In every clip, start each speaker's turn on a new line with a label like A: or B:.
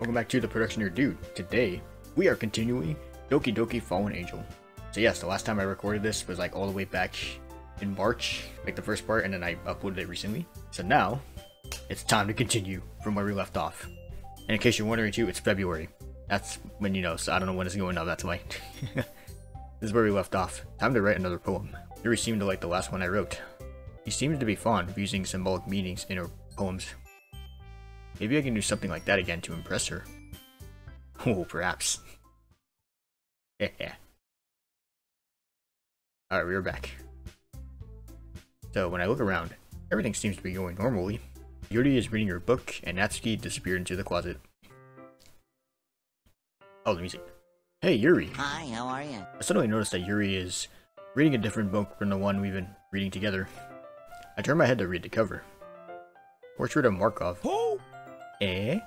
A: Welcome back to the Production Your Dude. Today, we are continuing Doki Doki Fallen Angel. So yes, the last time I recorded this was like all the way back in March, like the first part, and then I uploaded it recently. So now, it's time to continue from where we left off. And in case you're wondering too, it's February. That's when you know, so I don't know when it's going up, that's why. This is where we left off. Time to write another poem. Yuri seemed to like the last one I wrote. He seems to be fond of using symbolic meanings in her poems. Maybe I can do something like that again to impress her. Oh, perhaps. Yeah. Alright, we're back. So, when I look around, everything seems to be going normally. Yuri is reading her book, and Natsuki disappeared into the closet. Oh, the music. Hey, Yuri!
B: Hi, how are you?
A: I suddenly noticed that Yuri is reading a different book from the one we've been reading together. I turned my head to read the cover. Portrait of Markov.
B: Oh!
A: Eh?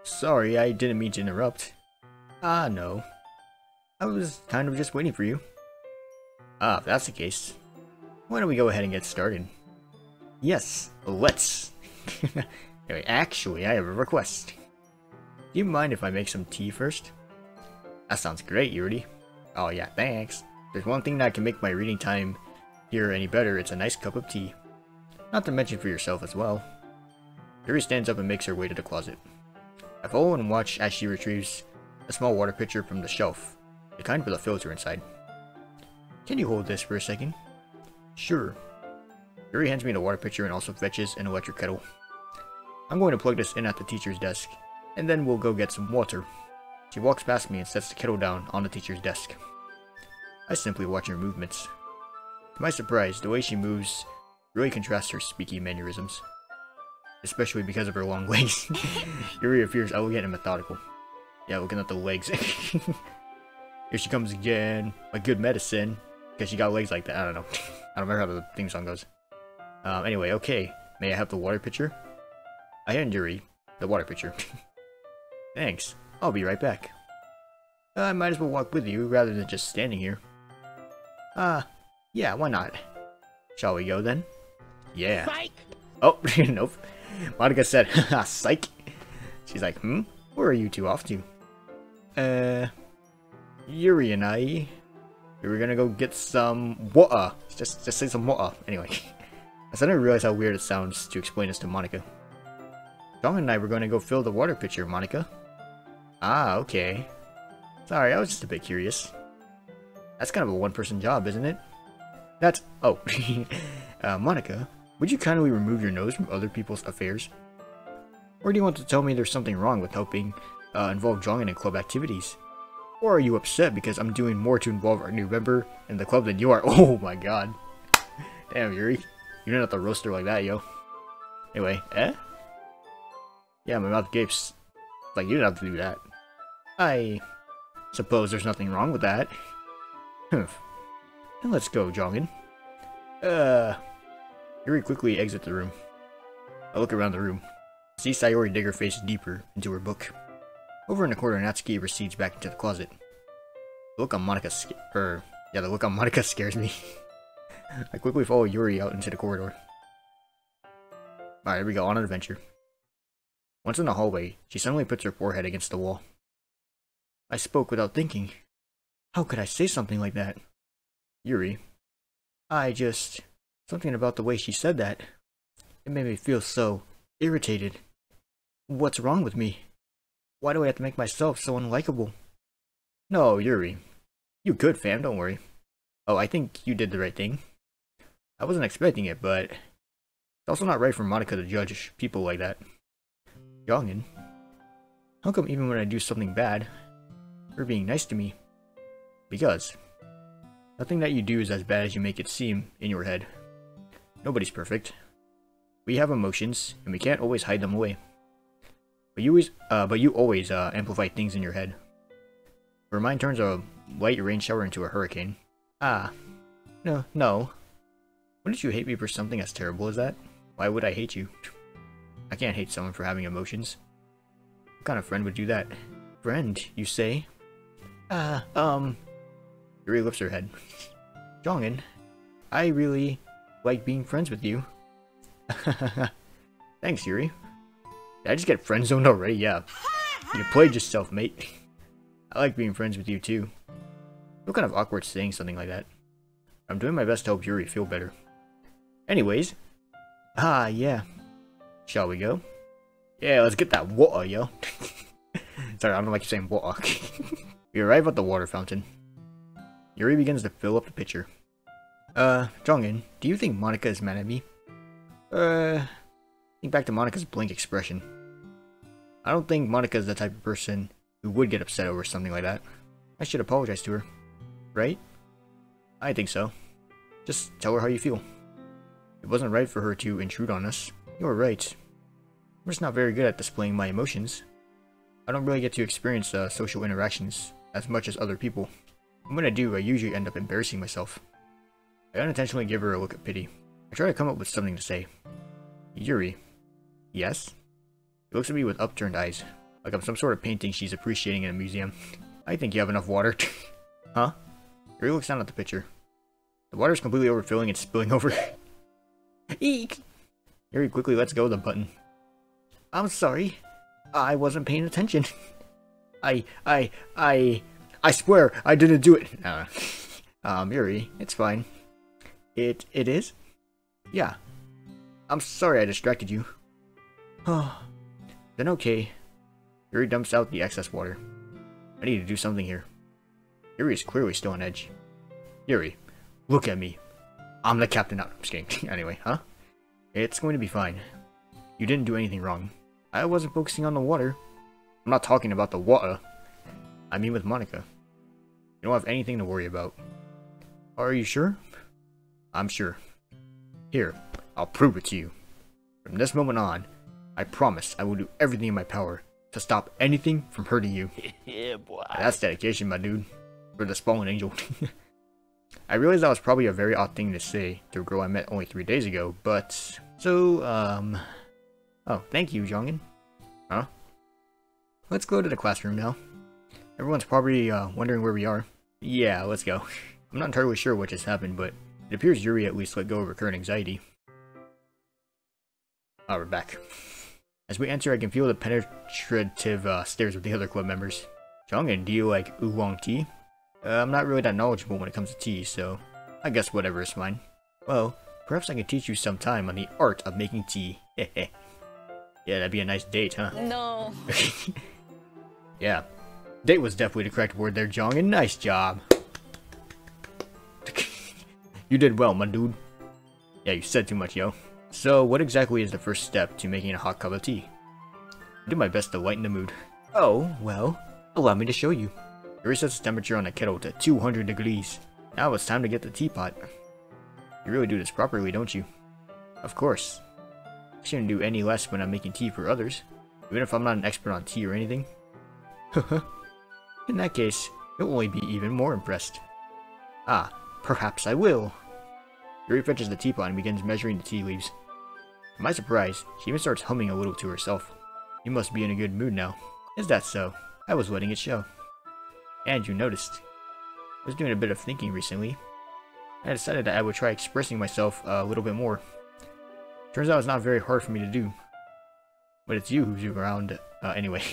A: Sorry, I didn't mean to interrupt. Ah, no. I was kind of just waiting for you. Ah, if that's the case, why don't we go ahead and get started? Yes, let's! Anyway, actually, I have a request. Do you mind if I make some tea first? That sounds great, Yuri. Oh yeah, thanks. There's one thing that can make my reading time here any better, it's a nice cup of tea. Not to mention for yourself as well. Yuri stands up and makes her way to the closet. I follow and watch as she retrieves a small water pitcher from the shelf, the kind with a filter inside. Can you hold this for a second? Sure. Yuri hands me the water pitcher and also fetches an electric kettle. I'm going to plug this in at the teacher's desk, and then we'll go get some water. She walks past me and sets the kettle down on the teacher's desk. I simply watch her movements. To my surprise, the way she moves really contrasts her speaky mannerisms. Especially because of her long legs. Yuri appears elegant and methodical. Yeah, looking at the legs. Here she comes again. My good medicine. Because she got legs like that. I don't know. I don't remember how the theme song goes. Anyway, okay. May I have the water pitcher? I hand Yuri the water pitcher. Thanks. I'll be right back. I might as well walk with you rather than just standing here. Yeah, why not? Shall we go then? Yeah.
B: Psych!
A: Oh, nope. Monika said, haha, psych. She's like, where are you two off to? Yuri and we were gonna go get some water. Just say some water. Anyway. I suddenly realized how weird it sounds to explain this to Monika. Jeongin and I were gonna go fill the water pitcher, Monika. Ah, okay. Sorry, I was just a bit curious. That's kind of a one-person job, isn't it? That's... Oh. Monika, would you kindly remove your nose from other people's affairs? Or do you want to tell me there's something wrong with helping involve Jeongin in club activities? Or are you upset because I'm doing more to involve our new member in the club than you are? Oh my god. Damn, Yuri. You didn't have to roast her like that, yo. Anyway, Yeah, my mouth gapes. Like, you didn't have to do that. I suppose there's nothing wrong with that. Humph. Then let's go, Jeongin. Yuri quickly exits the room. I look around the room. See Sayori dig her face deeper into her book. Over in the corner, Natsuki recedes back into the closet. The look on Monika scares me. I quickly follow Yuri out into the corridor. Alright, here we go, on an adventure. Once in the hallway, she suddenly puts her forehead against the wall. I spoke without thinking. How could I say something like that? Yuri. Something about the way she said that. It made me feel so irritated. What's wrong with me? Why do I have to make myself so unlikable? No, Yuri. You good, fam, don't worry. Oh, I think you did the right thing. I wasn't expecting it, but it's also not right for Monika to judge people like that. Jeongin, how come even when I do something bad, you're being nice to me? Because nothing that you do is as bad as you make it seem in your head. Nobody's perfect. We have emotions, and we can't always hide them away. But you always amplify things in your head. Where mine turns a light rain shower into a hurricane. Ah. No. Wouldn't you hate me for something as terrible as that? Why would I hate you? I can't hate someone for having emotions. What kind of friend would do that? Friend, you say? Yuri lifts her head. Jeongin, I really like being friends with you. Thanks, Yuri. Did I just get friend zoned already? Yeah. You played yourself, mate. I like being friends with you too. Feel kind of awkward saying something like that. I'm doing my best to help Yuri feel better. Anyways. Yeah. Shall we go? Yeah, let's get that water, yo. Sorry, I don't like saying water. We arrive at the water fountain. Yuri begins to fill up the pitcher. Jeongin, do you think Monika is mad at me? Think back to Monika's blank expression. I don't think Monika is the type of person who would get upset over something like that. I should apologize to her. Right? I think so. Just tell her how you feel. It wasn't right for her to intrude on us. You're right. I'm just not very good at displaying my emotions. I don't really get to experience social interactions as much as other people. And when I do, I usually end up embarrassing myself. I unintentionally give her a look of pity. I try to come up with something to say. Yuri. Yes? She looks at me with upturned eyes, like I'm some sort of painting she's appreciating in a museum. I think you have enough water. Huh? Yuri looks down at the pitcher. The water's completely overfilling and spilling over. Eek! Yuri quickly lets go of the button. I'm sorry. I wasn't paying attention. I swear I didn't do it. Yuri, it's fine. It is? Yeah. I'm sorry I distracted you. Oh. Then okay. Yuri dumps out the excess water. I need to do something here. Yuri is clearly still on edge. Yuri, look at me. I'm the captain. I'm just kidding. Anyway, huh? It's going to be fine. You didn't do anything wrong. I wasn't focusing on the water. I'm not talking about the water. I mean with Monika. You don't have anything to worry about. Are you sure? I'm sure. Here, I'll prove it to you. From this moment on, I promise I will do everything in my power to stop anything from hurting you.
B: Yeah, boy.
A: That's dedication, my dude. For the fallen angel. I realized that was probably a very odd thing to say to a girl I met only 3 days ago, but... So, Oh, thank you, Jeongin. Huh? Let's go to the classroom now. Everyone's probably, wondering where we are. Yeah, let's go. I'm not entirely sure what just happened, but it appears Yuri at least let go of her current anxiety. We're back. As we enter, I can feel the penetrative, stares of the other club members. Jeongin, do you like oolong tea? I'm not really that knowledgeable when it comes to tea, so I guess whatever is fine. Well, perhaps I can teach you some time on the art of making tea. Yeah, that'd be a nice date, huh?
C: No.
A: Yeah, date was definitely the correct word there, Jeongin. Nice job. You did well, my dude. Yeah, you said too much, yo. So, what exactly is the first step to making a hot cup of tea? I do my best to lighten the mood. Oh, well, allow me to show you. Yuri sets the temperature on the kettle to 200 degrees. Now it's time to get the teapot. You really do this properly, don't you? Of course. I shouldn't do any less when I'm making tea for others, even if I'm not an expert on tea or anything. In that case, you'll only be even more impressed. Ah, perhaps I will. Yuri fetches the teapot and begins measuring the tea leaves. To my surprise, she even starts humming a little to herself. You must be in a good mood now. Is that so? I was letting it show. And you noticed. I was doing a bit of thinking recently. I decided that I would try expressing myself a little bit more. Turns out it's not very hard for me to do. But it's you who's around, anyway.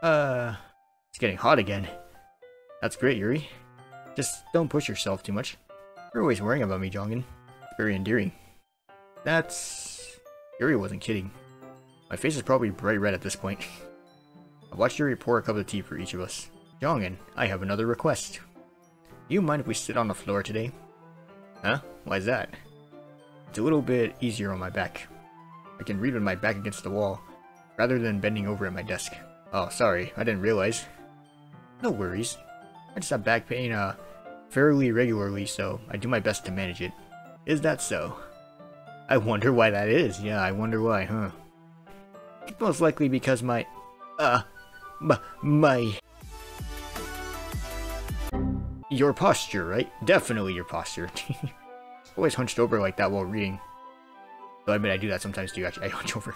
A: It's getting hot again. That's great, Yuri. Just don't push yourself too much. You're always worrying about me, Jeongin. It's very endearing. That's... Yuri wasn't kidding. My face is probably bright red at this point. I've watched Yuri pour a cup of tea for each of us. Jeongin, I have another request. Do you mind if we sit on the floor today? Huh? Why's that? It's a little bit easier on my back. I can read with my back against the wall, rather than bending over at my desk. Oh, sorry, I didn't realize. No worries. I just have back pain, fairly regularly, so I do my best to manage it. Is that so? I wonder why that is. Yeah, I wonder why, huh? It's most likely because my your posture, right? Definitely your posture. Always hunched over like that while reading. Though I admit I do that sometimes too, actually. I hunch over.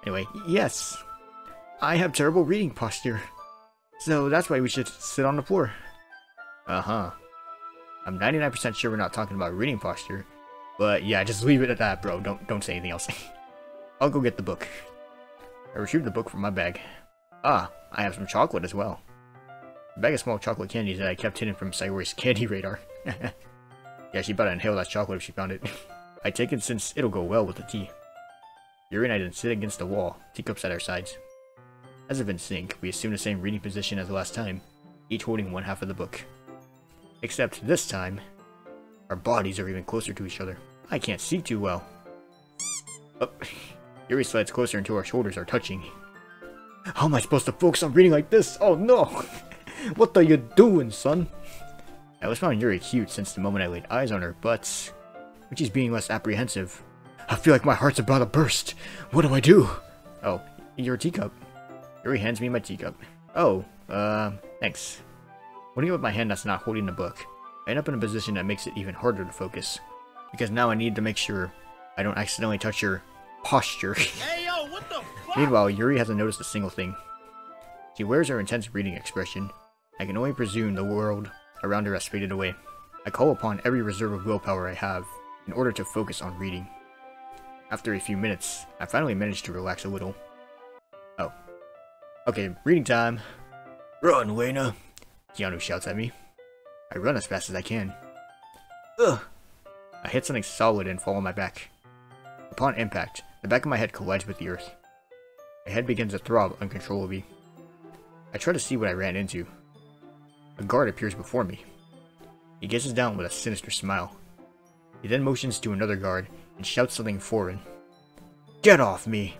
A: Anyway, yes. I have terrible reading posture. So that's why we should sit on the floor. Uh-huh. I'm 99% sure we're not talking about reading posture. But yeah, just leave it at that, bro. Don't say anything else. I'll go get the book. I retrieved the book from my bag. Ah, I have some chocolate as well. A bag of small chocolate candies that I kept hidden from Sayori's candy radar. Yeah, she better inhale that chocolate if she found it. I take it since it'll go well with the tea. Yuri and I then sit against the wall, teacups at our sides. As if in sync, we assume the same reading position as the last time, each holding one half of the book. Except this time, our bodies are even closer to each other. I can't see too well. Oh, Yuri slides closer until our shoulders are touching. How am I supposed to focus on reading like this? Oh no! What are you doing, son? I always found Yuri cute since the moment I laid eyes on her, but when she's being less apprehensive, I feel like my heart's about to burst. What do I do? Oh, your teacup. Yuri hands me my teacup. Oh, thanks. Holding it with my hand that's not holding the book, I end up in a position that makes it even harder to focus. Because now I need to make sure I don't accidentally touch her posture.
B: Hey yo, what the fuck?
A: Meanwhile, Yuri hasn't noticed a single thing. She wears her intense reading expression. I can only presume the world around her has faded away. I call upon every reserve of willpower I have in order to focus on reading. After a few minutes, I finally managed to relax a little. Oh. Okay, reading time. Run, Lena! Keanu shouts at me. I run as fast as I can. Ugh! I hit something solid and fall on my back. Upon impact, the back of my head collides with the earth. My head begins to throb uncontrollably. I try to see what I ran into. A guard appears before me. He gazes down with a sinister smile. He then motions to another guard and shouts something foreign. Get off me!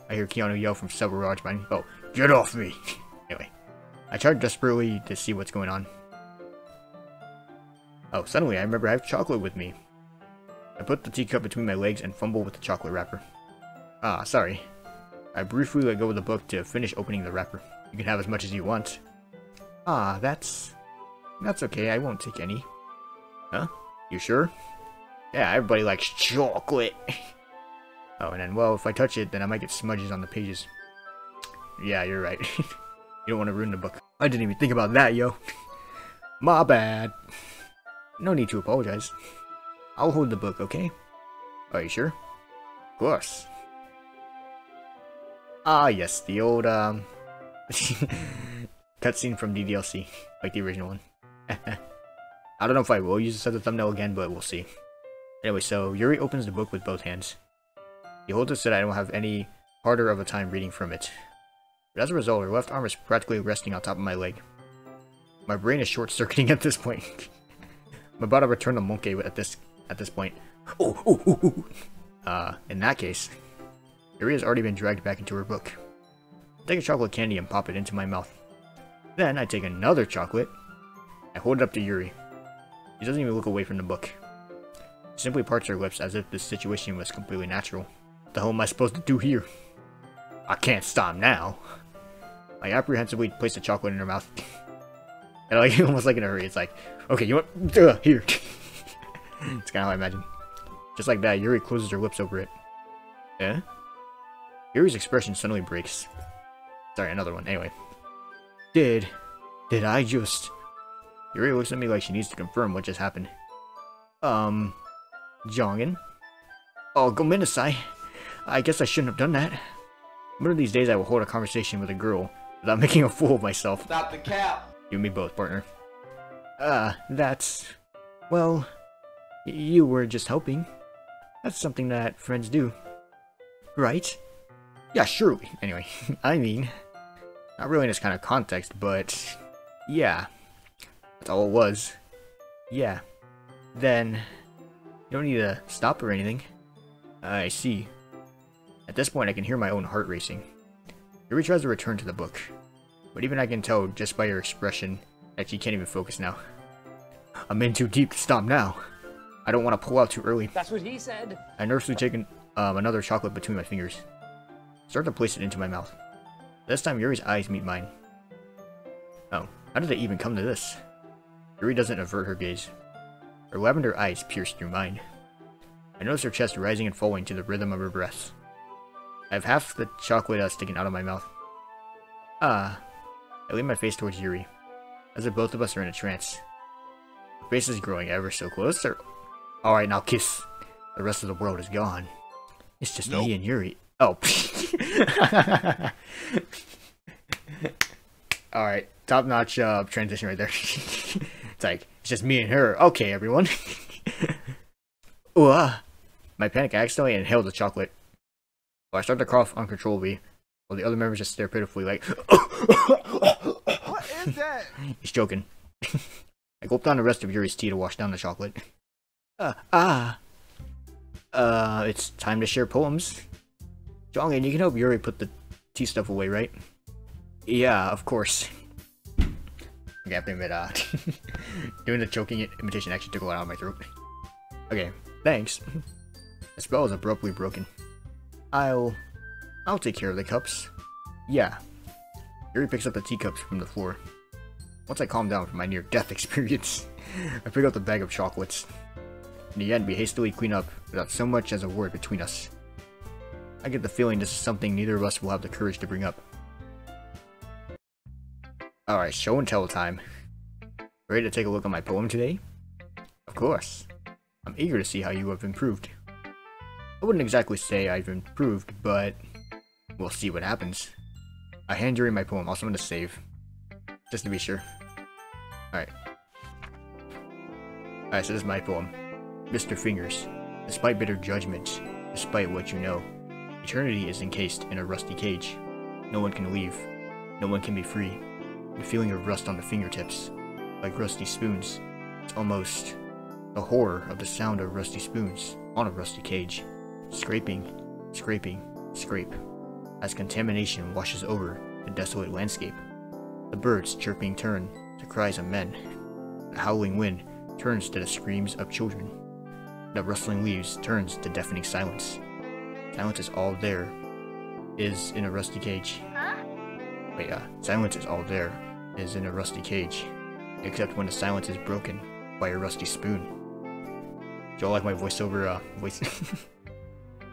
A: I hear Keanu yell from several yards behind me. Oh, get off me! Anyway, I try desperately to see what's going on. Oh, suddenly I remember I have chocolate with me. I put the teacup between my legs and fumble with the chocolate wrapper. Ah, sorry. I briefly let go of the book to finish opening the wrapper. You can have as much as you want. Ah, that's okay, I won't take any. Huh? You sure? Yeah, everybody likes chocolate. Oh, and then, well, if I touch it, then I might get smudges on the pages. Yeah, you're right. You don't want to ruin the book. I didn't even think about that, yo. My bad. No need to apologize. I'll hold the book, okay? Are you sure? Of course. Ah, yes, the old, cutscene from ddlc, like the original one. I don't know if I will use this as a thumbnail again, but we'll see. Anyway, so Yuri opens the book with both hands. He holds it so that I don't have any harder of a time reading from it. But as a result, her left arm is practically resting on top of my leg. My brain is short-circuiting at this point. I'm about to return to Monke at this point. In that case, Yuri has already been dragged back into her book. I take a chocolate candy and pop it into my mouth. Then I take another chocolate. I hold it up to Yuri. She doesn't even look away from the book. She simply parts her lips as if this situation was completely natural. What the hell am I supposed to do here? I can't stop now. I apprehensively place the chocolate in her mouth. And like almost like in a hurry, it's like, okay, you want here. It's kind of how I imagine. Just like that, Yuri closes her lips over it. Eh? Yuri's expression suddenly breaks. Sorry, another one. Anyway. Did I just... Yuri looks at me like she needs to confirm what just happened. Jeongin? Oh, gomenasai. I guess I shouldn't have done that. One of these days I will hold a conversation with a girl without making a fool of myself.
B: Stop the cap!
A: You and me both, partner. That's... Well, you were just helping. That's something that friends do. Right? Yeah, surely. Anyway, I mean... Not really in this kind of context, but... Yeah. That's all it was. Yeah. Then... You don't need to stop or anything. I see. At this point, I can hear my own heart racing. Yuri tries to return to the book. But even I can tell, just by her expression, that she can't even focus now. I'm in too deep to stop now. I don't want to pull out too early.
B: That's what he said.
A: I nervously take another chocolate between my fingers. Start to place it into my mouth. This time, Yuri's eyes meet mine. Oh, how did it even come to this? Yuri doesn't avert her gaze. Her lavender eyes pierce through mine. I notice her chest rising and falling to the rhythm of her breath. I have half the chocolate sticking out of my mouth. Ah. I lean my face towards Yuri, as if both of us are in a trance. Her face is growing ever so closer. Alright, now kiss. The rest of the world is gone. It's just me and Yuri. Oh. Alright, top-notch transition right there. It's like, it's just me and her. Okay, everyone. Ooh, my panic, I accidentally inhaled the chocolate. So I start to cough uncontrollably, while the other members just stare pitifully like,
B: What is that?
A: He's joking. I gulped down the rest of Yuri's tea to wash down the chocolate. It's time to share poems. Jeongin, you can help Yuri put the tea stuff away, right? Yeah, of course. Okay, I have to admit, doing the choking imitation actually took a lot out of my throat. Okay, thanks. The spell is abruptly broken. I'll take care of the cups. Yeah. Yuri picks up the teacups from the floor. Once I calm down from my near-death experience, I pick up the bag of chocolates. In the end, we hastily clean up without so much as a word between us. I get the feeling this is something neither of us will have the courage to bring up. Alright, show and tell time. Ready to take a look at my poem today? Of course. I'm eager to see how you have improved. I wouldn't exactly say I've improved, but we'll see what happens. I hand Yuri my poem, also I'm gonna save. Just to be sure. Alright. Alright, so this is my poem. Mr. Fingers, despite bitter judgments, despite what you know, eternity is encased in a rusty cage. No one can leave. No one can be free. The feeling of rust on the fingertips, like rusty spoons. It's almost the horror of the sound of rusty spoons on a rusty cage. Scraping, scraping, scrape, as contamination washes over the desolate landscape. The birds chirping turn to cries of men. The howling wind turns to the screams of children. The rustling leaves turns to deafening silence. Silence is all there is in a rusty cage. Wait, silence is all there is in a rusty cage, except when the silence is broken by a rusty spoon. Do y'all like my voiceover, voice?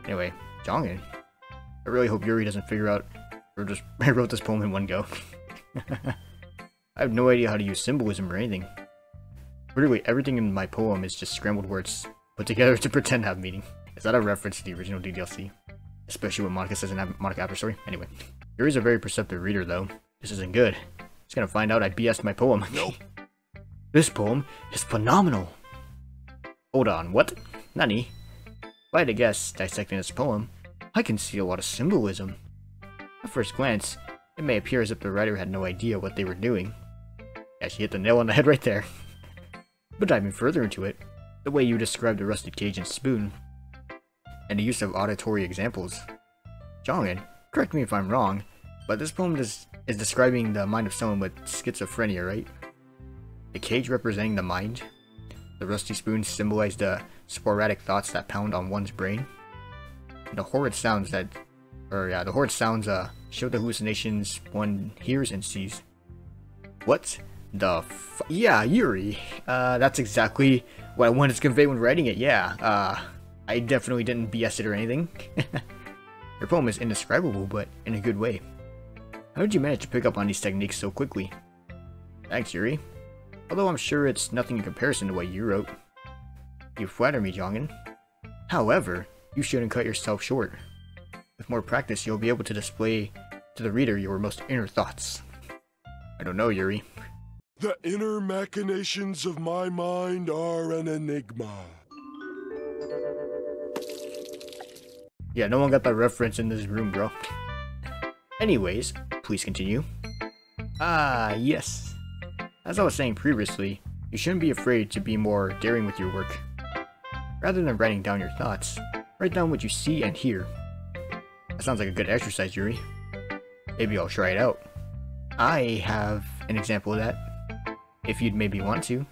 A: Anyway, Jeongin. I really hope Yuri doesn't figure out, or just I wrote this poem in one go. I have no idea how to use symbolism or anything. Literally, everything in my poem is just scrambled words put together to pretend to have meaning. Is that a reference to the original ddlc? Especially what Monika says in Monika After Story? Anyway. Yuri's a very perceptive reader, though. This isn't good. He's gonna find out I BS'd my poem.
B: Nope.
A: This poem is phenomenal! Hold on, what? Nani? If I had to guess, dissecting this poem, I can see a lot of symbolism. At first glance, it may appear as if the writer had no idea what they were doing. Yeah, she hit the nail on the head right there. But diving further into it, the way you described the rusted cage and spoon, and the use of auditory examples. Jeongin, correct me if I'm wrong, but this poem is describing the mind of someone with schizophrenia, right? The cage representing the mind. The rusty spoons symbolize the sporadic thoughts that pound on one's brain. And the horrid sounds show the hallucinations one hears and sees. What the yeah, Yuri. That's exactly what I wanted to convey when writing it, yeah. I definitely didn't BS it or anything. Your poem is indescribable, but in a good way. How did you manage to pick up on these techniques so quickly? Thanks, Yuri. Although I'm sure it's nothing in comparison to what you wrote. You flatter me, Jeongin. However, you shouldn't cut yourself short. With more practice, you'll be able to display to the reader your most inner thoughts. I don't know, Yuri.
C: The inner machinations of my mind are an enigma.
A: Yeah, no one got that reference in this room, bro. Anyways, please continue. Yes. As I was saying previously, you shouldn't be afraid to be more daring with your work. Rather than writing down your thoughts, write down what you see and hear. That sounds like a good exercise, Yuri. Maybe I'll try it out. I have an example of that. If you'd maybe want to.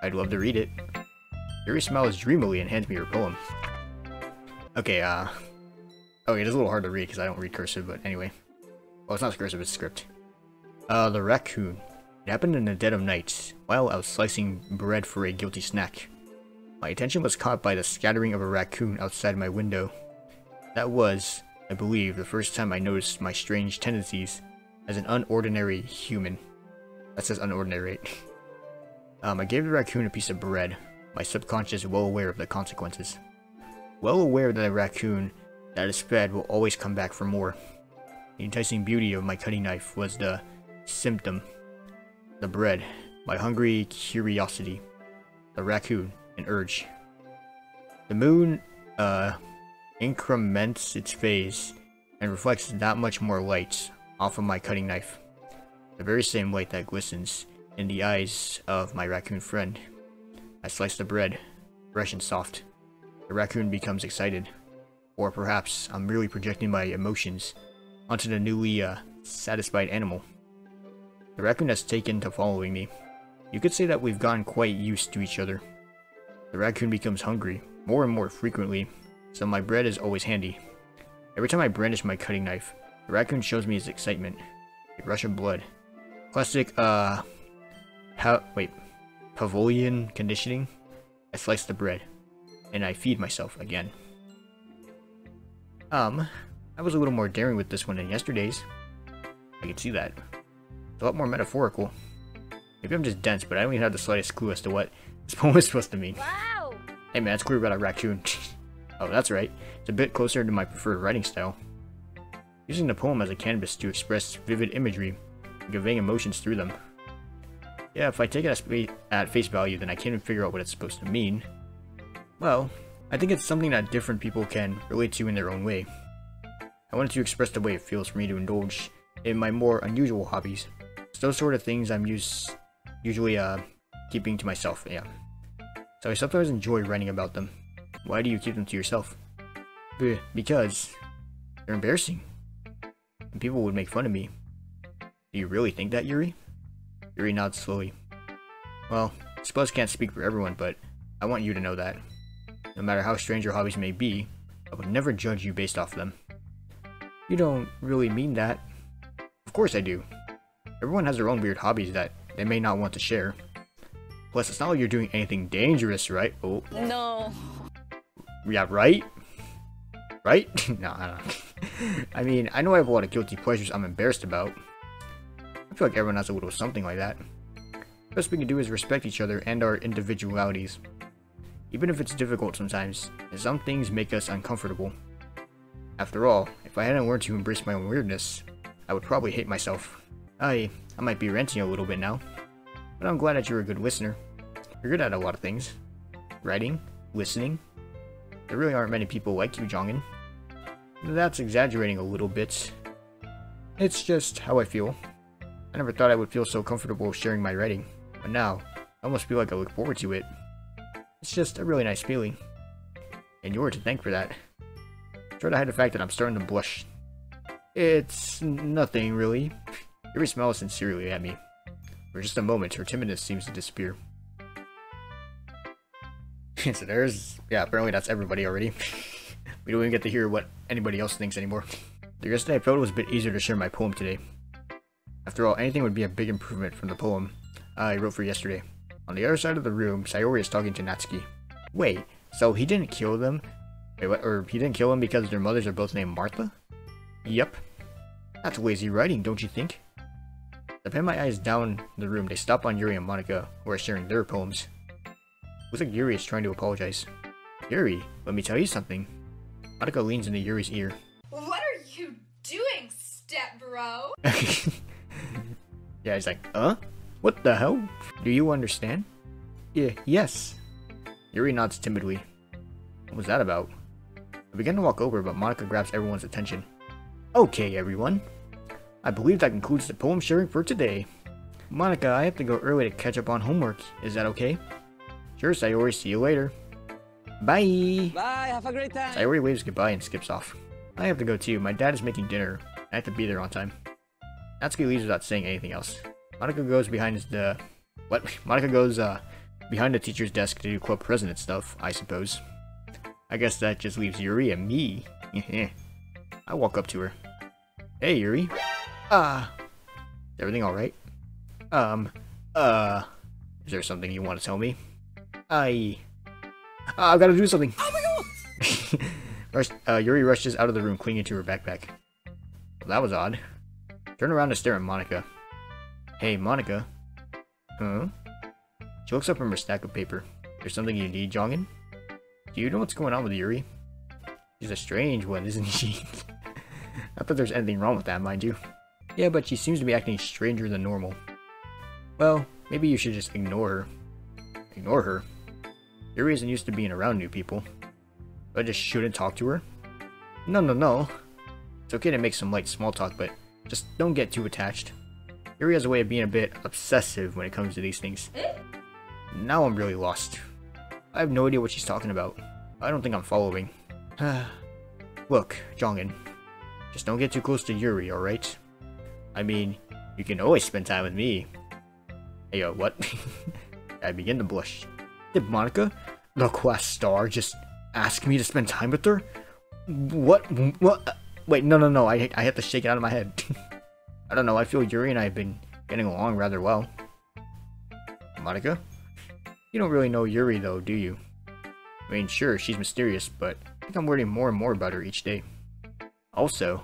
A: I'd love to read it. Yuri smiles dreamily and hands me her poem. Okay, okay, it's a little hard to read because I don't read cursive, but anyway. Well, it's not cursive, it's script. The raccoon. It happened in the dead of night, while I was slicing bread for a guilty snack. My attention was caught by the scattering of a raccoon outside my window. That was, I believe, the first time I noticed my strange tendencies as an unordinary human. That says unordinary. I gave the raccoon a piece of bread, my subconscious well aware of the consequences. Well aware that a raccoon that is fed will always come back for more. The enticing beauty of my cutting knife was the symptom. The bread, my hungry curiosity. The raccoon, an urge. The moon, increments its phase and reflects that much more light off of my cutting knife. The very same light that glistens in the eyes of my raccoon friend. I slice the bread, fresh and soft. The raccoon becomes excited. Or perhaps I'm merely projecting my emotions onto the newly satisfied animal. The raccoon has taken to following me. You could say that we've gotten quite used to each other. The raccoon becomes hungry more and more frequently, so my bread is always handy. Every time I brandish my cutting knife, the raccoon shows me his excitement. A rush of blood. Classic, Pavlovian conditioning. I slice the bread, and I feed myself again. I was a little more daring with this one than yesterday's. I can see that. It's a lot more metaphorical. Maybe I'm just dense, but I don't even have the slightest clue as to what this poem is supposed to mean.
D: Wow!
A: Hey man, it's clear about a raccoon. Oh, that's right. It's a bit closer to my preferred writing style. Using the poem as a canvas to express vivid imagery, and conveying emotions through them. Yeah, if I take it at face value, then I can't even figure out what it's supposed to mean. Well, I think it's something that different people can relate to in their own way. I wanted to express the way it feels for me to indulge in my more unusual hobbies. It's those sort of things I'm usually keeping to myself, yeah. So I sometimes enjoy writing about them. Why do you keep them to yourself? Because they're embarrassing. And people would make fun of me. Do you really think that, Yuri? Yuri nods slowly. Well, I suppose I can't speak for everyone, but I want you to know that. No matter how strange your hobbies may be, I would never judge you based off them. You don't really mean that. Of course I do. Everyone has their own weird hobbies that they may not want to share. Plus, it's not like you're doing anything dangerous, right? Oh.
D: No.
A: Yeah, right? Right? No, I don't. I mean, I know I have a lot of guilty pleasures I'm embarrassed about. I feel like everyone has a little something like that. The best we can do is respect each other and our individualities. Even if it's difficult sometimes, and some things make us uncomfortable. After all, if I hadn't learned to embrace my own weirdness, I would probably hate myself. I might be ranting a little bit now, but I'm glad that you're a good listener. You're good at a lot of things. Writing, listening. There really aren't many people like you, Jeongin. That's exaggerating a little bit. It's just how I feel. I never thought I would feel so comfortable sharing my writing, but now, I almost feel like I look forward to it. It's just a really nice feeling. And you're to thank for that. Try to hide the fact that I'm starting to blush. It's nothing, really. Yuri smiles sincerely at me. For just a moment, her timidness seems to disappear. So yeah, apparently that's everybody already. We don't even get to hear what anybody else thinks anymore. Yesterday I felt it was a bit easier to share my poem today. After all, anything would be a big improvement from the poem I wrote for yesterday. On the other side of the room, Sayori is talking to Natsuki. Wait, so he didn't kill them? Wait, what? Or he didn't kill them because their mothers are both named Martha? Yep. That's lazy writing, don't you think? I pin my eyes down the room. They stop on Yuri and Monika, who are sharing their poems. Looks like Yuri is trying to apologize. Yuri, let me tell you something. Monika leans into Yuri's ear.
E: What are you doing, step bro?
A: Yeah, he's like, huh? What the hell? Do you understand? Yeah, yes. Yuri nods timidly. What was that about? I begin to walk over, but Monika grabs everyone's attention. Okay, everyone. I believe that concludes the poem sharing for today. Monika, I have to go early to catch up on homework. Is that okay? Sure, Sayori. See you later. Bye!
D: Bye, have a great time!
A: Sayori waves goodbye and skips off. I have to go too. My dad is making dinner. I have to be there on time. Natsuki leaves without saying anything else. Monika goes behind the... What? Monika goes, behind the teacher's desk to do club president stuff, I suppose. I guess that just leaves Yuri and me. I walk up to her. Hey, Yuri. Is everything alright? Is there something you want to tell me? I've got to do something. Oh my god! Yuri rushes out of the room, clinging to her backpack. Well, that was odd. Turn around to stare at Monika. Hey, Monika. Huh? She looks up from her stack of paper. There's something you need, Jeongin? Do you know what's going on with Yuri? She's a strange one, isn't she? Not that there's anything wrong with that, mind you. Yeah, but she seems to be acting stranger than normal. Well, maybe you should just ignore her. Ignore her? Yuri isn't used to being around new people. I just shouldn't talk to her? No. It's okay to make some light small talk, but just don't get too attached. Yuri has a way of being a bit obsessive when it comes to these things. Now I'm really lost. I have no idea what she's talking about. I don't think I'm following. Look, Jeongin, just don't get too close to Yuri, alright? I mean, you can always spend time with me. Hey, yo, what? I begin to blush. Did Monika, the quest star, just ask me to spend time with her? What? Wait, no, I have to shake it out of my head. I don't know, I feel Yuri and I have been getting along rather well. Monika? You don't really know Yuri though, do you? I mean, sure, she's mysterious, but I think I'm learning more and more about her each day. Also,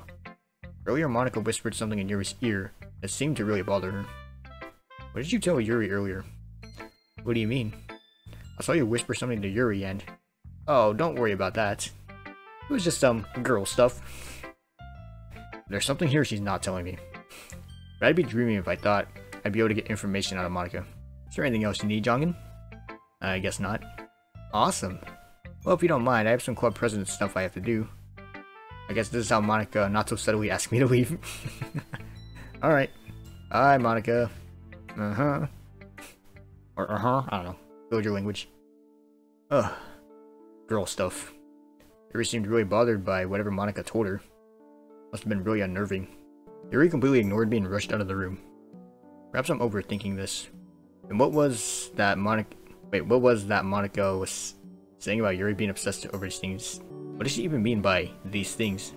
A: earlier Monika whispered something in Yuri's ear that seemed to really bother her. What did you tell Yuri earlier? What do you mean? I saw you whisper something to Yuri and... Oh, don't worry about that. It was just some girl stuff. There's something here she's not telling me. But I'd be dreaming if I thought I'd be able to get information out of Monika. Is there anything else you need, Jeongin? I guess not. Awesome. Well, if you don't mind, I have some club president stuff I have to do. I guess this is how Monika not so subtly asked me to leave. Alright. Bye, Monika. Or I don't know. Build your language. Ugh. Girl stuff. Yuri seemed really bothered by whatever Monika told her. Must have been really unnerving. Yuri completely ignored me and rushed out of the room. Perhaps I'm overthinking this. And what was that Monika was saying about Yuri being obsessed over these things? What does she even mean by these things?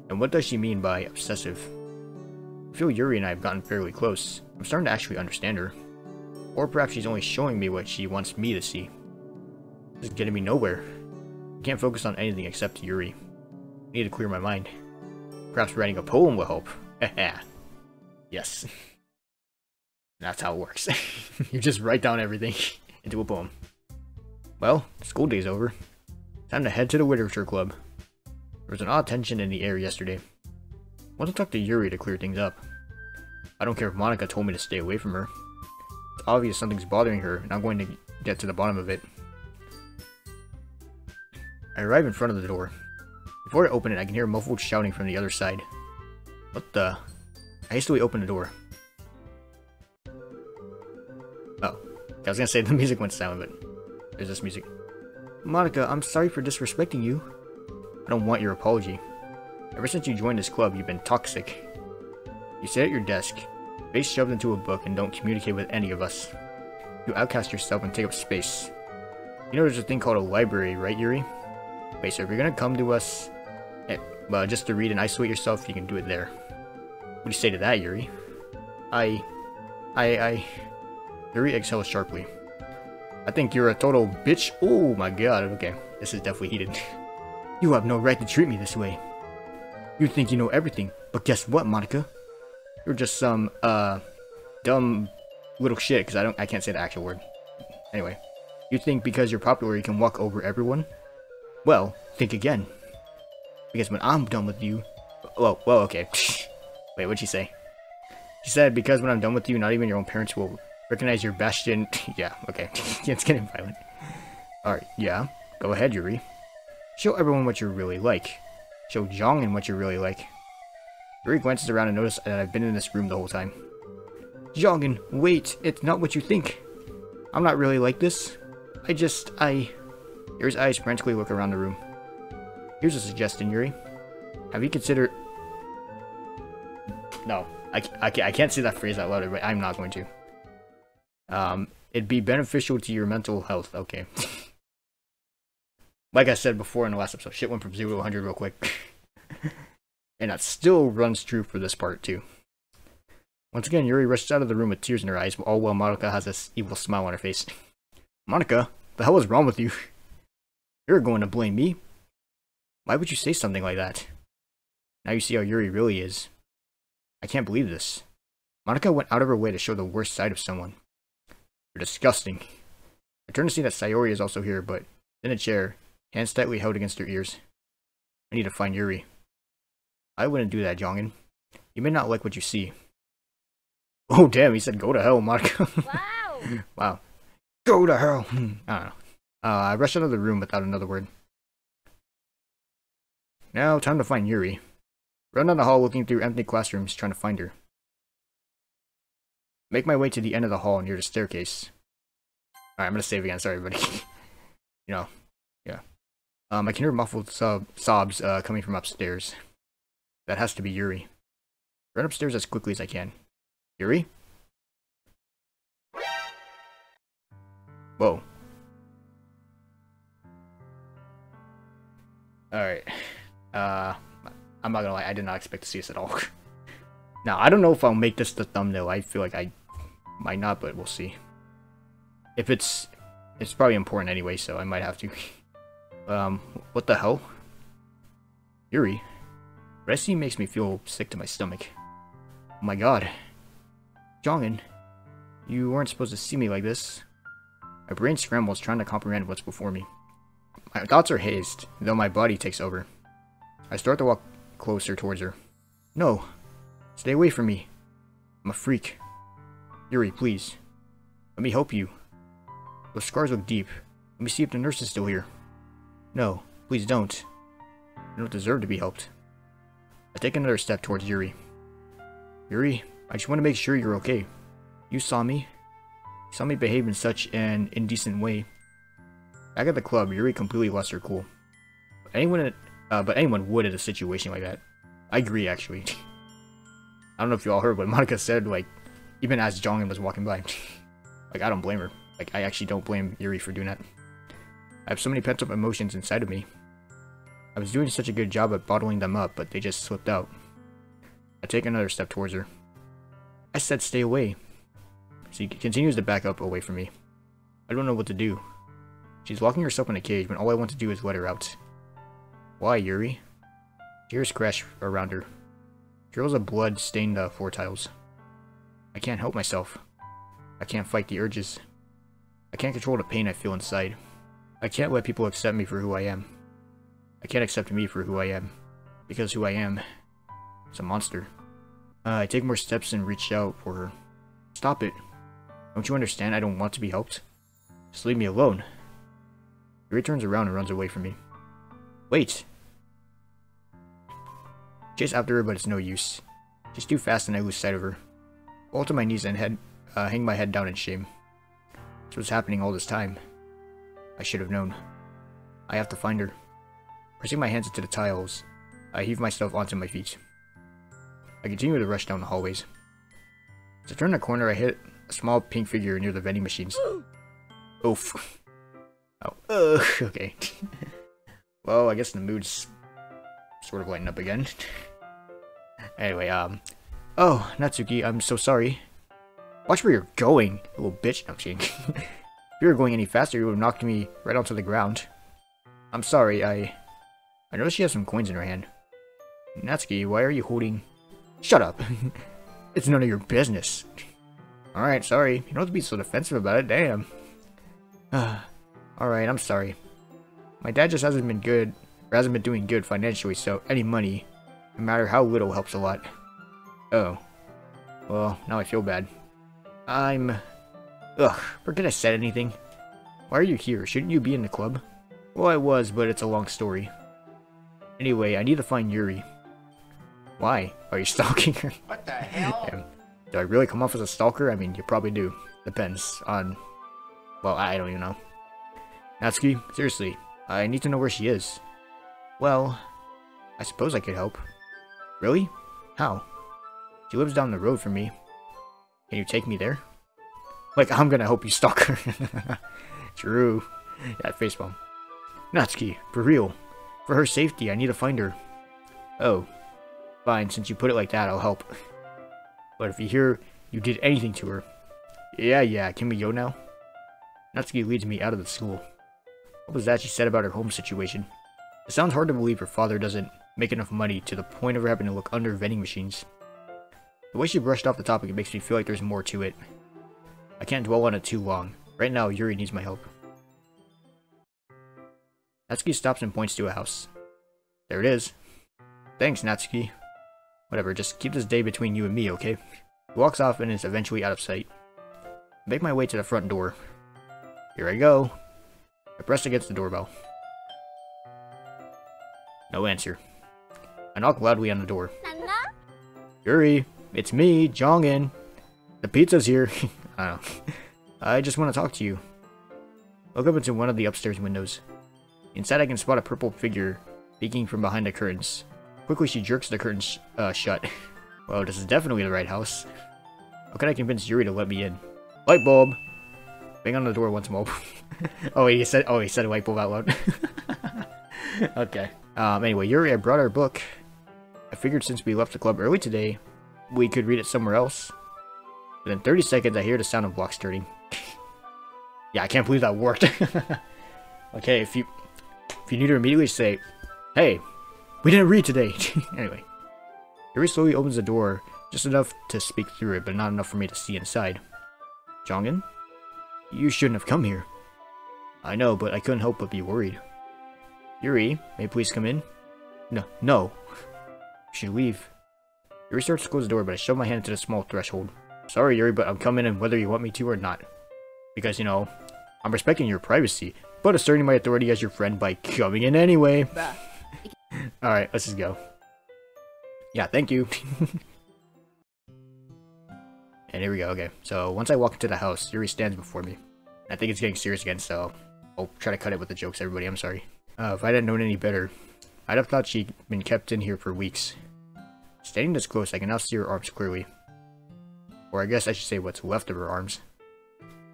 A: And what does she mean by obsessive? I feel Yuri and I have gotten fairly close. I'm starting to actually understand her. Or perhaps she's only showing me what she wants me to see. This is getting me nowhere. I can't focus on anything except Yuri. I need to clear my mind. Perhaps writing a poem will help. Yes. That's how it works. You just write down everything into a poem. Well, school day's over. Time to head to the literature club. There was an odd tension in the air yesterday. I want to talk to Yuri to clear things up. I don't care if Monika told me to stay away from her. It's obvious something's bothering her, and I'm going to get to the bottom of it. I arrive in front of the door. Before I open it, I can hear muffled shouting from the other side. What the? I hastily open the door. Oh, I was gonna say the music went silent, but there's this music. Monika, I'm sorry for disrespecting you. I don't want your apology. Ever since you joined this club, you've been toxic. You sit at your desk, face shoved into a book, and don't communicate with any of us. You outcast yourself and take up space. You know there's a thing called a library, right, Yuri? Wait, so if you're gonna come to us, just to read and isolate yourself, you can do it there. What do you say to that, Yuri? Yuri exhales sharply. I think you're a total bitch. Oh my god, okay. This is definitely heated. You have no right to treat me this way. You think you know everything, but guess what, Monika? You're just some, dumb little shit, because I can't say the actual word. Anyway, you think because you're popular you can walk over everyone? Well, think again. Because when I'm done with you... Whoa, okay. Wait, what'd she say? She said, because when I'm done with you, not even your own parents will recognize your bastion... Yeah, okay. It's getting violent. Alright, yeah. Go ahead, Yuri. Show everyone what you're really like. Show Jeongin what you're really like. Yuri glances around and notices that I've been in this room the whole time. Jeongin, wait, it's not what you think. I'm not really like this. Yuri's eyes frantically look around the room. Here's a suggestion, Yuri. Have you considered... No, I can't say that phrase out loud, but I'm not going to. It'd be beneficial to your mental health. Okay. Like I said before in the last episode, shit went from 0 to 100 real quick. And that still runs true for this part, too. Once again, Yuri rushes out of the room with tears in her eyes, all while Monika has this evil smile on her face. Monika, the hell is wrong with you? You're going to blame me? Why would you say something like that? Now you see how Yuri really is. I can't believe this. Monika went out of her way to show the worst side of someone. You're disgusting. I turn to see that Sayori is also here, but in a chair, hands tightly held against her ears. I need to find Yuri. I wouldn't do that, Jeongin. You may not like what you see. Oh damn, he said go to hell, Monika.
D: Wow!
A: Wow. Go to hell! I don't know. I rushed out of the room without another word. Now, time to find Yuri. Run down the hall looking through empty classrooms, trying to find her. Make my way to the end of the hall near the staircase. Alright, I'm gonna save again, sorry everybody. You know, yeah. I can hear muffled sobs coming from upstairs. That has to be Yuri. Run upstairs as quickly as I can. Yuri? Whoa. Alright. I'm not gonna lie, I did not expect to see this at all. Now, I don't know if I'll make this the thumbnail. I feel like I might not, but we'll see. If it's probably important anyway, so I might have to. What the hell? Yuri? What I see makes me feel sick to my stomach. Oh my god. Jeongin, you weren't supposed to see me like this. My brain scrambles trying to comprehend what's before me. My thoughts are hazed, though my body takes over. I start to walk closer towards her. No. Stay away from me. I'm a freak. Yuri, please. Let me help you. Those scars look deep. Let me see if the nurse is still here. No, please don't. I don't deserve to be helped. I take another step towards Yuri. Yuri, I just want to make sure you're okay. You saw me. You saw me behave in such an indecent way. Back at the club, Yuri completely lost her cool. But anyone would in a situation like that. I agree, actually. I don't know if you all heard what Monika said, like, even as Jeongin was walking by. Like, I don't blame her. Like, I actually don't blame Yuri for doing that. I have so many pent-up emotions inside of me. I was doing such a good job at bottling them up, but they just slipped out. I take another step towards her. I said stay away. She continues to back up away from me. I don't know what to do. She's locking herself in a cage when all I want to do is let her out. Why, Yuri? Tears crash around her. Trails of blood stain the floor tiles. I can't help myself. I can't fight the urges. I can't control the pain I feel inside. I can't let people accept me for who I am. I can't accept me for who I am. Because who I am is a monster. I take more steps and reach out for her. Stop it. Don't you understand I don't want to be helped? Just leave me alone. Yuri turns around and runs away from me. Wait! Chase after her, but it's no use. She's too fast and I lose sight of her. Fall to my knees and hang my head down in shame. This was happening all this time. I should have known. I have to find her. Pressing my hands into the tiles, I heave myself onto my feet. I continue to rush down the hallways. As I turn the corner, I hit a small pink figure near the vending machines. Oof. Oh, okay. Well, I guess the mood's sort of lighting up again. Anyway, oh, Natsuki, I'm so sorry. Watch where you're going, you little bitch. No, I'm kidding. If you were going any faster, you would have knocked me right onto the ground. I'm sorry, I noticed she has some coins in her hand. Natsuki, why are you holding... Shut up! It's none of your business. Alright, sorry. You don't have to be so defensive about it, damn. Alright, I'm sorry. My dad just hasn't been doing good financially, so any money, no matter how little, helps a lot. Oh. Well, now I feel bad. Forget I said anything. Why are you here? Shouldn't you be in the club? Well, I was, but it's a long story. Anyway, I need to find Yuri. Why? Are you stalking her?
B: What the hell?
A: Damn. Do I really come off as a stalker? I mean, you probably do. Depends on... Well, I don't even know. Natsuki, seriously, I need to know where she is. Well, I suppose I could help. Really? How? She lives down the road from me. Can you take me there? Like, I'm gonna help you stalk her. True. Yeah, facepalm. Natsuki, for real. For her safety, I need to find her. Oh. Fine, since you put it like that, I'll help. But if you hear you did anything to her... Yeah, can we go now? Natsuki leads me out of the school. What was that she said about her home situation? It sounds hard to believe her father doesn't make enough money to the point of her having to look under vending machines. The way she brushed off the topic, it makes me feel like there's more to it. I can't dwell on it too long. Right now, Yuri needs my help. Natsuki stops and points to a house. There it is. Thanks, Natsuki. Whatever, just keep this day between you and me, okay? He walks off and is eventually out of sight. I make my way to the front door. Here I go. I press against the doorbell. No answer. I knock loudly on the door. Yuri, it's me, Jeongin. The pizza's here. I don't know. I just want to talk to you. Look up into one of the upstairs windows. Inside I can spot a purple figure peeking from behind the curtains. Quickly she jerks the curtains shut. Well, this is definitely the right house. How can I convince Yuri to let me in? Light bulb! Bang on the door once more. Oh, he said light bulb out loud. Okay. Anyway, Yuri, I brought our book. I figured since we left the club early today, we could read it somewhere else. But in 30 seconds, I hear the sound of blocks turning. Yeah, I can't believe that worked. Okay, if you need to immediately say, hey, we didn't read today. Anyway, Yuri slowly opens the door, just enough to speak through it, but not enough for me to see inside. Jeongin? You shouldn't have come here. I know, but I couldn't help but be worried. Yuri, may I please come in? No. You should leave. Yuri starts to close the door, but I shove my hand into the small threshold. Sorry, Yuri, but I'm coming in whether you want me to or not. Because, you know, I'm respecting your privacy, but asserting my authority as your friend by coming in anyway. Alright, let's just go. Yeah, thank you. And here we go, okay. So, once I walk into the house, Yuri stands before me. I think it's getting serious again, so I'll try to cut it with the jokes, everybody, I'm sorry. If I hadn't known any better, I'd have thought she'd been kept in here for weeks. Standing this close, I can now see her arms clearly. Or I guess I should say what's left of her arms.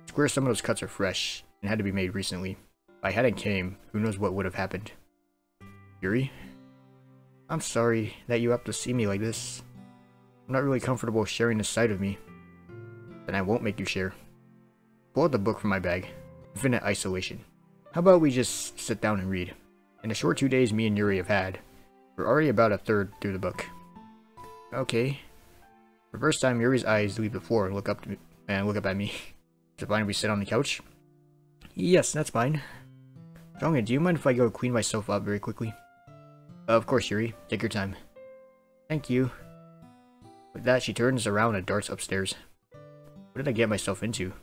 A: It's clear some of those cuts are fresh, and had to be made recently. If I hadn't came, who knows what would have happened. Yuri? I'm sorry that you have to see me like this. I'm not really comfortable sharing this side of me. Then I won't make you share. Pull out the book from my bag. Infinite isolation. How about we just sit down and read? In the short 2 days me and Yuri have had, we're already about a third through the book. Okay. For the first time, Yuri's eyes leave the floor and look up at me. Is it fine if we sit on the couch? Yes, that's fine. Jeongin, do you mind if I go clean myself up very quickly? Of course, Yuri. Take your time. Thank you. With that, she turns around and darts upstairs. What did I get myself into?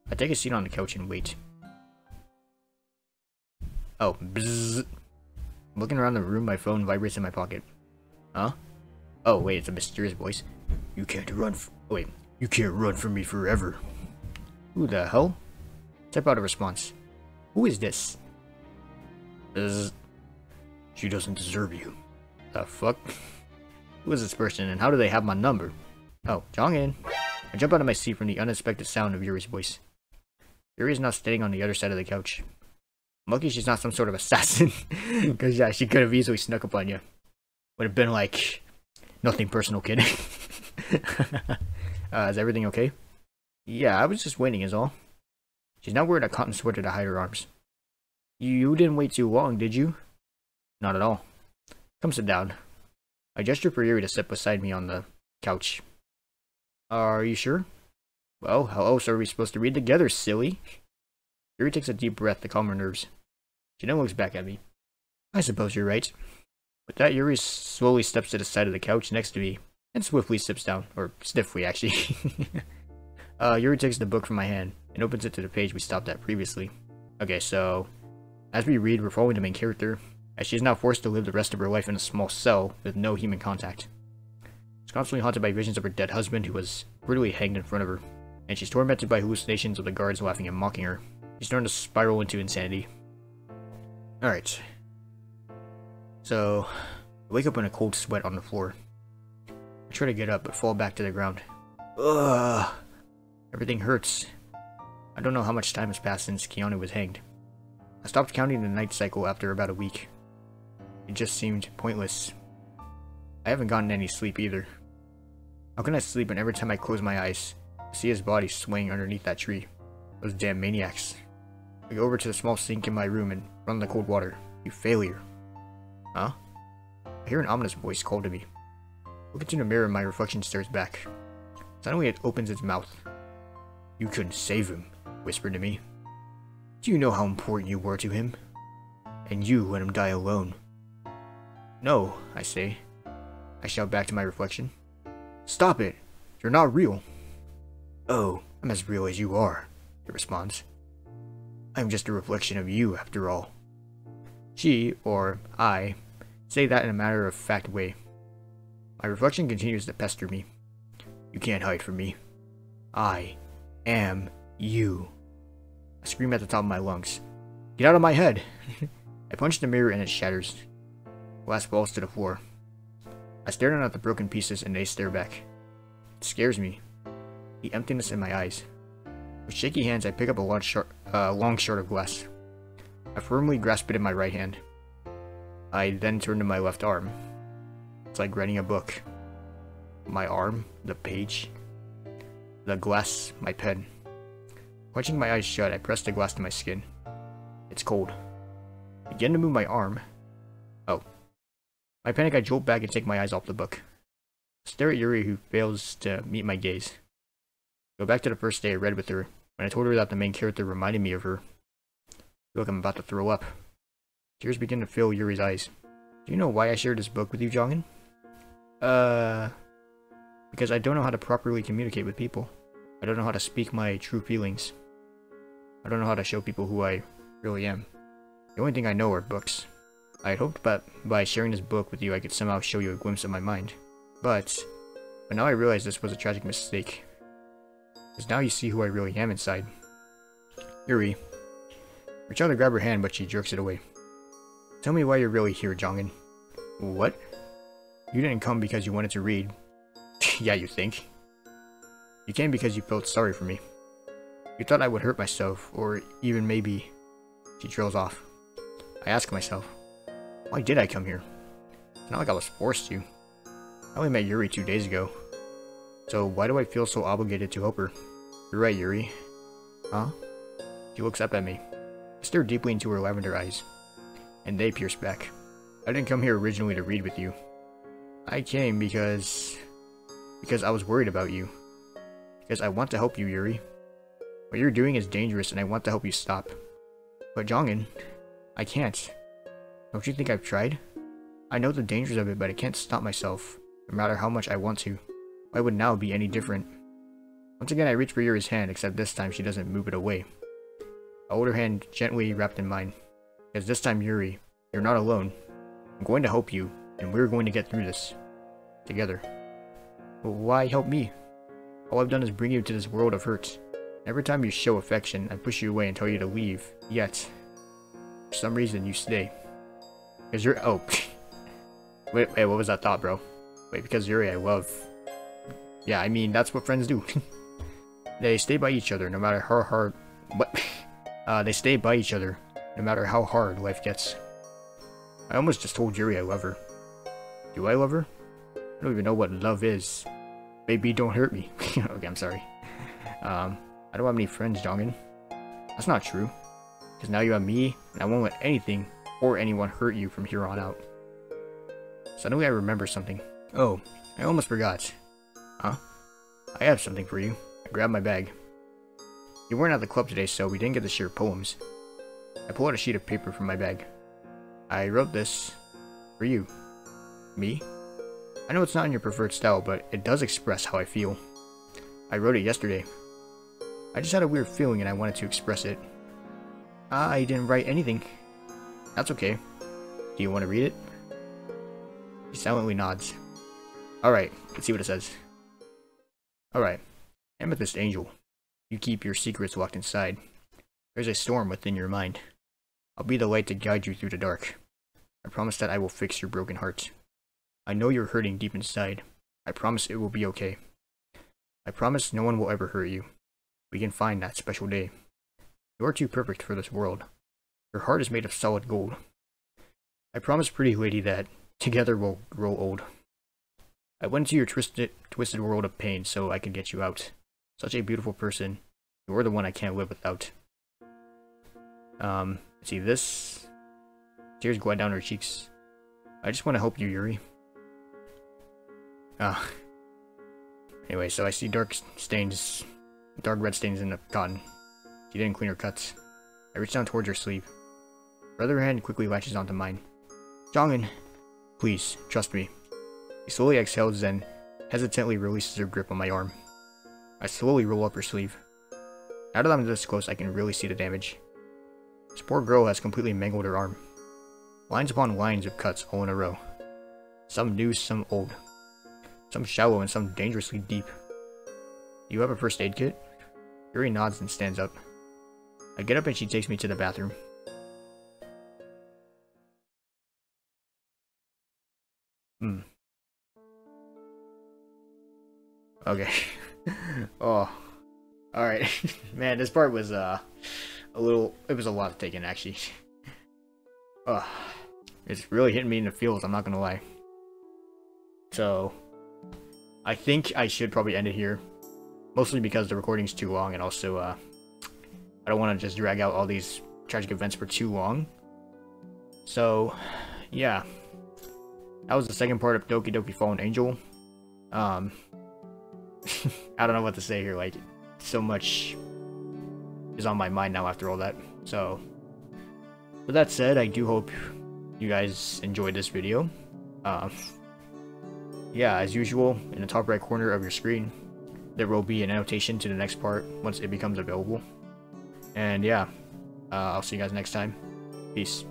A: I take a seat on the couch and wait. Oh, bzzz. I'm looking around the room, my phone vibrates in my pocket. Huh? Oh, wait, it's a mysterious voice. You can't run from me forever. Who the hell? Type out a response. Who is this? Bzzz. She doesn't deserve you. The fuck? Who is this person and how do they have my number? Oh, Jeongin. I jump out of my seat from the unexpected sound of Yuri's voice. Yuri is now standing on the other side of the couch. I'm lucky she's not some sort of assassin. Because yeah, she could have easily snuck up on you. Would have been like, nothing personal, kid. Is everything okay? Yeah, I was just waiting is all. She's now wearing a cotton sweater to hide her arms. You didn't wait too long, did you? Not at all. Come sit down. I gesture for Yuri to sit beside me on the couch. Are you sure? Well, how else are we supposed to read together, silly? Yuri takes a deep breath to calm her nerves. She then looks back at me. I suppose you're right. With that, Yuri slowly steps to the side of the couch next to me, and swiftly sits down. Or, stiffly, actually. Yuri takes the book from my hand, and opens it to the page we stopped at previously. Okay, so, as we read, we're following the main character, as she is now forced to live the rest of her life in a small cell with no human contact. She's constantly haunted by visions of her dead husband who was brutally hanged in front of her, and she's tormented by hallucinations of the guards laughing and mocking her. She's starting to spiral into insanity. Alright. So, I wake up in a cold sweat on the floor. I try to get up, but fall back to the ground. Ugh! Everything hurts. I don't know how much time has passed since Keanu was hanged. I stopped counting the night cycle after about a week. It just seemed pointless. I haven't gotten any sleep either. How can I sleep when every time I close my eyes, I see his body swaying underneath that tree? Those damn maniacs. I go over to the small sink in my room and run the cold water. You failure. Huh? I hear an ominous voice call to me. Look into the mirror and my reflection stares back. Suddenly it opens its mouth. You couldn't save him, whispered to me. Do you know how important you were to him? And you let him die alone. No, I say. I shout back to my reflection. Stop it! You're not real. Oh, I'm as real as you are, it responds. I'm just a reflection of you, after all. She, or I, say that in a matter-of-fact way. My reflection continues to pester me. You can't hide from me. I am you. I scream at the top of my lungs. Get out of my head! I punch the mirror and it shatters. Glass falls to the floor. I stare down at the broken pieces and they stare back. It scares me. The emptiness in my eyes. With shaky hands, I pick up a long shard of glass. I firmly grasp it in my right hand. I then turn to my left arm. It's like reading a book. My arm, the page, the glass, my pen. Clenching my eyes shut, I press the glass to my skin. It's cold. I begin to move my arm. Oh. My panic, I jolt back and take my eyes off the book. I stare at Yuri, who fails to meet my gaze. Go back to the first day I read with her, when I told her that the main character reminded me of her. I feel like I'm about to throw up. Tears begin to fill Yuri's eyes. Do you know why I shared this book with you, Jeongin? Because I don't know how to properly communicate with people. I don't know how to speak my true feelings. I don't know how to show people who I really am. The only thing I know are books. I had hoped that by sharing this book with you I could somehow show you a glimpse of my mind. But now I realize this was a tragic mistake. Because now you see who I really am inside. Yuri. Reach out to grab her hand, but she jerks it away. Tell me why you're really here, Jeongin. What? You didn't come because you wanted to read. Yeah, you think. You came because you felt sorry for me. You thought I would hurt myself, or even maybe... She trails off. I ask myself, why did I come here? It's not like I was forced to. I only met Yuri 2 days ago. So why do I feel so obligated to help her? You're right, Yuri. Huh? She looks up at me. I stare deeply into her lavender eyes. And they pierce back. I didn't come here originally to read with you. I came because I was worried about you. Because I want to help you, Yuri. What you're doing is dangerous and I want to help you stop. But Jeongin, I can't. Don't you think I've tried? I know the dangers of it, but I can't stop myself, no matter how much I want to. Why would now be any different? Once again I reach for Yuri's hand, except this time she doesn't move it away. I hold her hand gently wrapped in mine. Because this time, Yuri, you're not alone. I'm going to help you, and we're going to get through this. Together. But why help me? All I've done is bring you to this world of hurt. Every time you show affection, I push you away and tell you to leave. Yet, for some reason, you stay. Because you're... Oh. Wait, what was that thought, bro? Wait, because Yuri, I love... Yeah, I mean, that's what friends do. They stay by each other, no matter how hard... What? They stay by each other, no matter how hard life gets. I almost just told Yuri I love her. Do I love her? I don't even know what love is. Baby, don't hurt me. Okay, I'm sorry. I don't have any friends, Jeongin. That's not true. Because now you have me, and I won't let anything or anyone hurt you from here on out. Suddenly I remember something. Oh, I almost forgot. Huh? I have something for you. I grab my bag. You weren't at the club today, so we didn't get to share poems. I pull out a sheet of paper from my bag. I wrote this for you. Me? I know it's not in your preferred style, but it does express how I feel. I wrote it yesterday. I just had a weird feeling and I wanted to express it. I didn't write anything. That's okay. Do you want to read it? He silently nods. Alright, let's see what it says. Alright. Amethyst Angel. You keep your secrets locked inside. There's a storm within your mind. I'll be the light to guide you through the dark. I promise that I will fix your broken heart. I know you're hurting deep inside. I promise it will be okay. I promise no one will ever hurt you. We can find that special day. You are too perfect for this world. Your heart is made of solid gold. I promise, pretty lady, that together we'll grow old. I went into your twisted world of pain so I could get you out. Such a beautiful person. You're the one I can't live without. See this? Tears glide down her cheeks. I just want to help you, Yuri. Anyway, so I see dark red stains in the cotton. She didn't clean her cuts. I reach down towards her sleeve. Her other hand quickly latches onto mine. Jeongin, please, trust me. He slowly exhales, then hesitantly releases her grip on my arm. I slowly roll up her sleeve. Now that I'm this close, I can really see the damage. This poor girl has completely mangled her arm. Lines upon lines of cuts all in a row. Some new, some old. Some shallow and some dangerously deep. Do you have a first aid kit? Yuri nods and stands up. I get up and she takes me to the bathroom. Okay. Oh. Alright. Man, this part was it was a lot to take in, actually. It's really hitting me in the feels, I'm not gonna lie. So, I think I should probably end it here. Mostly because the recording's too long, and also, I don't want to just drag out all these tragic events for too long. So, yeah. That was the second part of Doki Doki Fallen Angel. I don't know what to say here, like, so much is on my mind now after all that. So, with that said, I do hope you guys enjoyed this video. Yeah, as usual, in the top right corner of your screen, there will be an annotation to the next part once it becomes available. And yeah, I'll see you guys next time. Peace.